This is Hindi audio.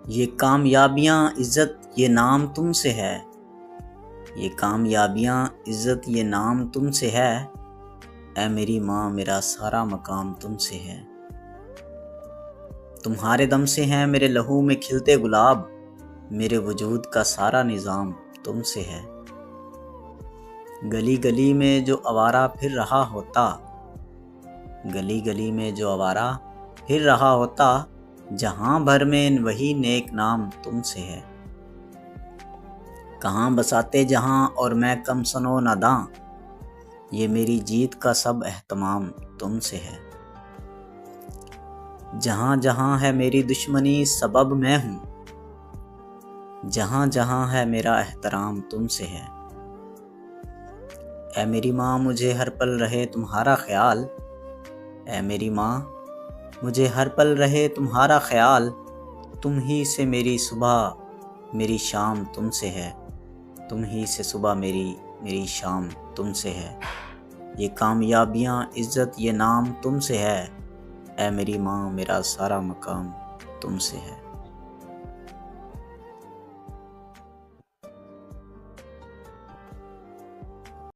ये कामयाबियाँ इज़्ज़त ये नाम तुमसे है। ये कामयाबियाँ इज़्ज़त ये नाम तुमसे है। ऐ मेरी माँ मेरा सारा मकाम तुमसे है। तुम्हारे दम से हैं मेरे लहू में खिलते गुलाब। मेरे वजूद का सारा निज़ाम तुमसे है। गली गली में जो आवारा फिर रहा होता, गली गली में जो आवारा फिर रहा होता, जहाँ भर में वही नेक नाम तुमसे है। कहाँ बसाते जहाँ और मैं कम सनो नादां, ये मेरी जीत का सब एहतमाम तुमसे है। जहाँ जहाँ है मेरी दुश्मनी सबब मैं हूँ, जहाँ जहाँ है मेरा एहतराम तुमसे है। ऐ मेरी माँ मुझे हर पल रहे तुम्हारा ख्याल। ऐ मेरी माँ मुझे हर पल रहे तुम्हारा ख्याल। तुम ही से मेरी सुबह मेरी शाम तुमसे है। तुम ही से सुबह मेरी शाम तुमसे है। ये कामयाबियाँ इज़्ज़त ये नाम तुमसे है। ऐ मेरी माँ मेरा सारा मकाम तुमसे है।